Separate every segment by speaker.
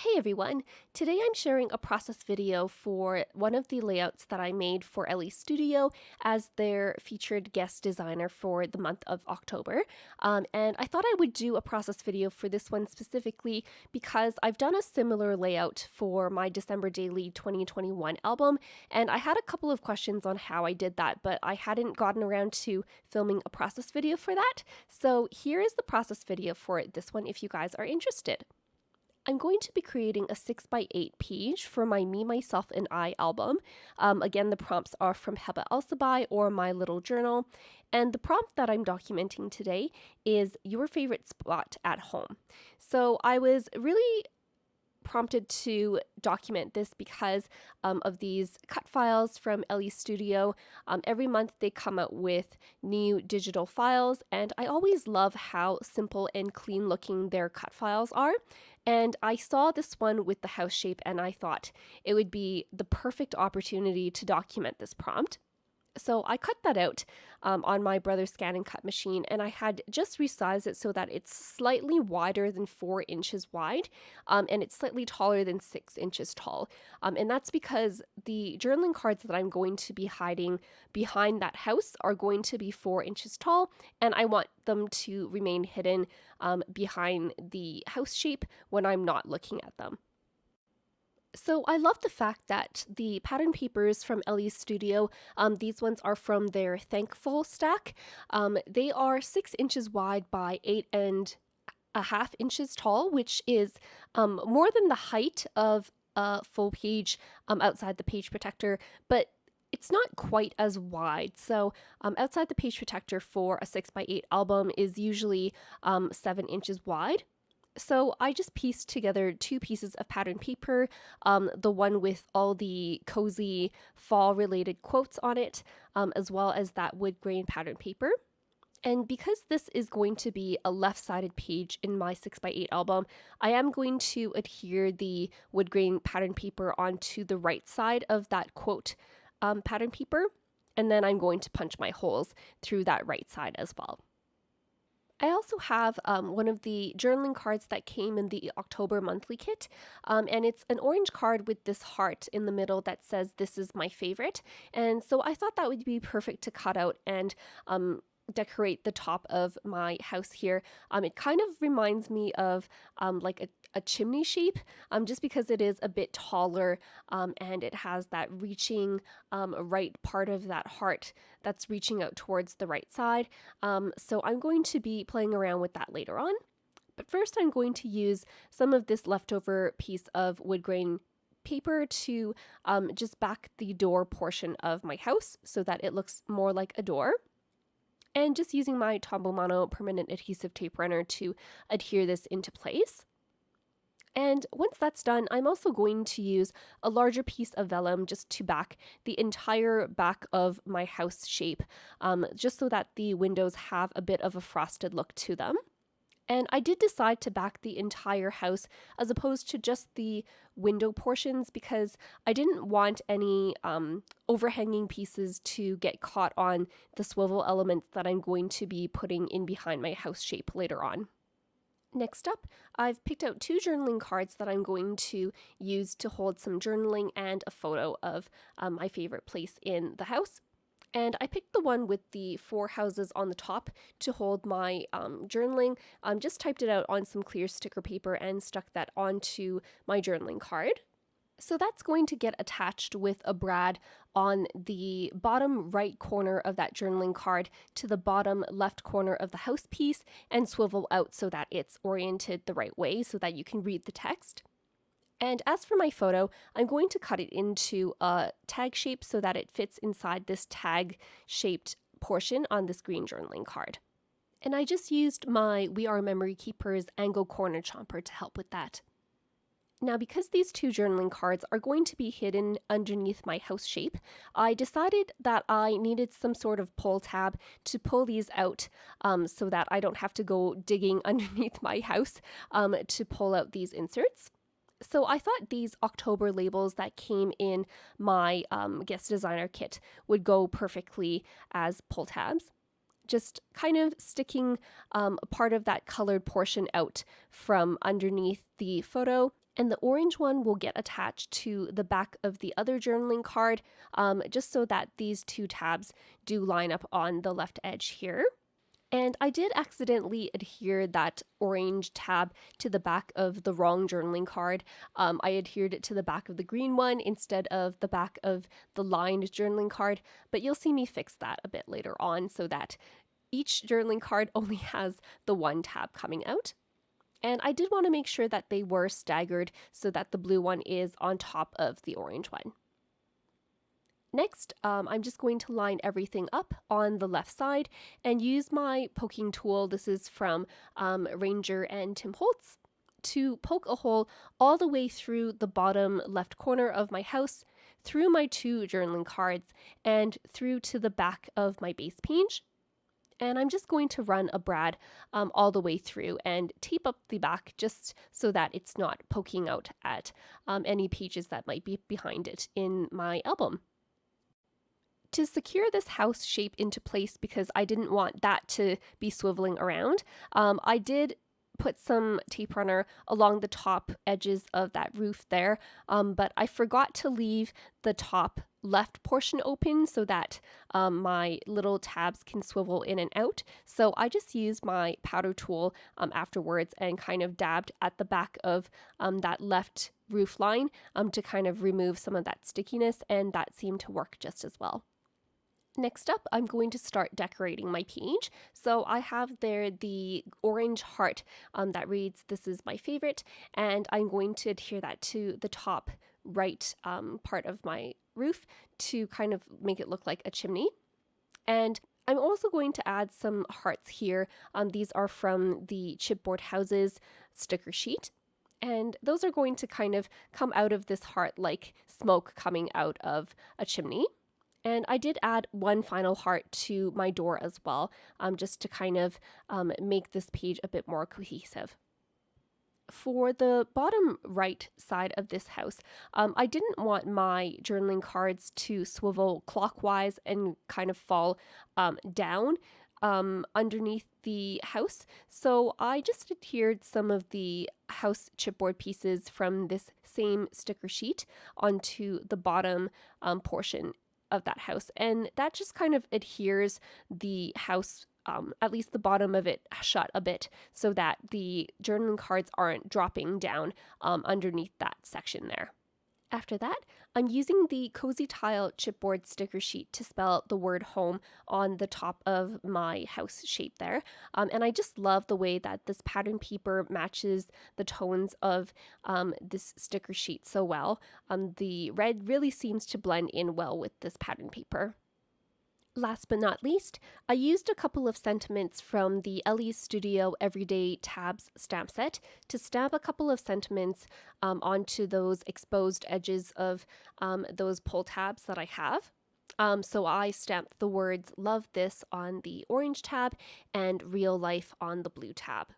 Speaker 1: Hey everyone! Today I'm sharing a process video for one of the layouts that I made for Elle Studio as their featured guest designer for the month of October. And I thought I would do a process video for this one specifically because I've done a similar layout for my December Daily 2021 album, and I had a couple of questions on how I did that, but I hadn't gotten around to filming a process video for that. So here is the process video for this one if you guys are interested. I'm going to be creating a 6x8 page for my Me, Myself, and I album. Again, the prompts are from Heba Alsibai or My Little Journal. And the prompt that I'm documenting today is your favorite spot at home. So I was really prompted to document this because of these cut files from Elle Studio. Every month they come out with new digital files, and I always love how simple and clean looking their cut files are. And I saw this one with the house shape and I thought it would be the perfect opportunity to document this prompt. So I cut that out on my brother's scan and cut machine, and I had just resized it so that it's slightly wider than 4 inches wide, and it's slightly taller than 6 inches tall. And that's because the journaling cards that I'm going to be hiding behind that house are going to be 4 inches tall, and I want them to remain hidden behind the house shape when I'm not looking at them. So I love the fact that the pattern papers from Elle Studio, these ones are from their Thankful stack. They are 6 inches wide by 8.5 inches tall, which is more than the height of a full page outside the page protector, but it's not quite as wide. So outside the page protector for a 6x8 album is usually 7 inches wide. So I just pieced together 2 pieces of pattern paper, the one with all the cozy fall related quotes on it, as well as that wood grain pattern paper. And because this is going to be a left-sided page in my 6x8 album, I am going to adhere the wood grain pattern paper onto the right side of that quote pattern paper, and then I'm going to punch my holes through that right side as well. I also have one of the journaling cards that came in the October monthly kit, and it's an orange card with this heart in the middle that says, "This is my favorite." And so I thought that would be perfect to cut out and decorate the top of my house here. It kind of reminds me of like a chimney shape, just because it is a bit taller and it has that reaching right part of that heart that's reaching out towards the right side. So I'm going to be playing around with that later on. But first I'm going to use some of this leftover piece of wood grain paper to just back the door portion of my house so that it looks more like a door. And just using my Tombow Mono permanent adhesive tape runner to adhere this into place. And once that's done, I'm also going to use a larger piece of vellum just to back the entire back of my house shape, just so that the windows have a bit of a frosted look to them. And I did decide to back the entire house as opposed to just the window portions because I didn't want any overhanging pieces to get caught on the swivel elements that I'm going to be putting in behind my house shape later on. Next up, I've picked out 2 journaling cards that I'm going to use to hold some journaling and a photo of my favorite place in the house. And I picked the one with the 4 houses on the top to hold my journaling. Just typed it out on some clear sticker paper and stuck that onto my journaling card. So that's going to get attached with a brad on the bottom right corner of that journaling card to the bottom left corner of the house piece and swivel out so that it's oriented the right way so that you can read the text. And as for my photo, I'm going to cut it into a tag shape so that it fits inside this tag shaped portion on this green journaling card. And I just used my We Are Memory Keepers angle corner chomper to help with that. Now, because these 2 journaling cards are going to be hidden underneath my house shape, I decided that I needed some sort of pull tab to pull these out so that I don't have to go digging underneath my house to pull out these inserts. So I thought these October labels that came in my guest designer kit would go perfectly as pull tabs. Just kind of sticking a part of that colored portion out from underneath the photo And the orange one will get attached to the back of the other journaling card, just so that these two tabs do line up on the left edge here. And I did accidentally adhere that orange tab to the back of the wrong journaling card. I adhered it to the back of the green one instead of the back of the lined journaling card, but you'll see me fix that a bit later on so that each journaling card only has the one tab coming out. And I did want to make sure that they were staggered so that the blue one is on top of the orange one. Next, I'm just going to line everything up on the left side and use my poking tool. This is from Ranger and Tim Holtz, to poke a hole all the way through the bottom left corner of my house, through my two journaling cards, and through to the back of my base page. And I'm just going to run a brad all the way through and tape up the back just so that it's not poking out at any pages that might be behind it in my album. To secure this house shape into place, because I didn't want that to be swiveling around, I did put some tape runner along the top edges of that roof there, but I forgot to leave the top left portion open so that my little tabs can swivel in and out. So I just used my powder tool afterwards and kind of dabbed at the back of that left roof line to kind of remove some of that stickiness, and that seemed to work just as well. Next up, I'm going to start decorating my page. So I have there the orange heart that reads, "This is my favorite," and I'm going to adhere that to the top right part of my roof to kind of make it look like a chimney. And I'm also going to add some hearts here. These are from the chipboard houses sticker sheet. And those are going to kind of come out of this heart like smoke coming out of a chimney. And I did add one final heart to my door as well, just to kind of make this page a bit more cohesive. For the bottom right side of this house, I didn't want my journaling cards to swivel clockwise and kind of fall down underneath the house. So I just adhered some of the house chipboard pieces from this same sticker sheet onto the bottom portion of that house, and that just kind of adheres the house, at least the bottom of it, shut a bit so that the journaling cards aren't dropping down underneath that section there. After that, I'm using the Cozy Tile chipboard sticker sheet to spell the word home on the top of my house shape there. And I just love the way that this pattern paper matches the tones of this sticker sheet so well. The red really seems to blend in well with this pattern paper. Last but not least, I used a couple of sentiments from the Elle Studio Everyday Tabs stamp set to stamp a couple of sentiments onto those exposed edges of those pull tabs that I have. So I stamped the words "Love This" on the orange tab and "Real Life" on the blue tab.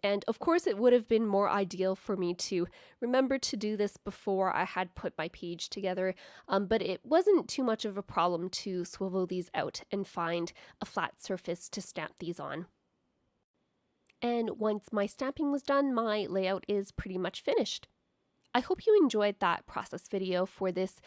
Speaker 1: And of course, it would have been more ideal for me to remember to do this before I had put my page together, but it wasn't too much of a problem to swivel these out and find a flat surface to stamp these on. And once my stamping was done, my layout is pretty much finished. I hope you enjoyed that process video for this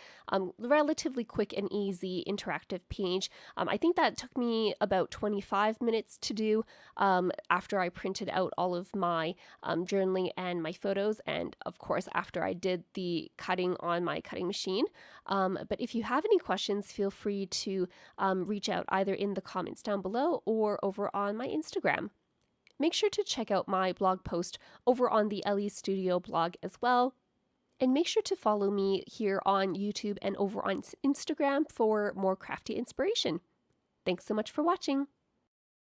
Speaker 1: relatively quick and easy interactive page. I think that took me about 25 minutes to do after I printed out all of my journaling and my photos, and of course after I did the cutting on my cutting machine. But if you have any questions, feel free to reach out either in the comments down below or over on my Instagram. Make sure to check out my blog post over on the Elle Studio blog as well. And make sure to follow me here on YouTube and over on Instagram for more crafty inspiration. Thanks so much for watching.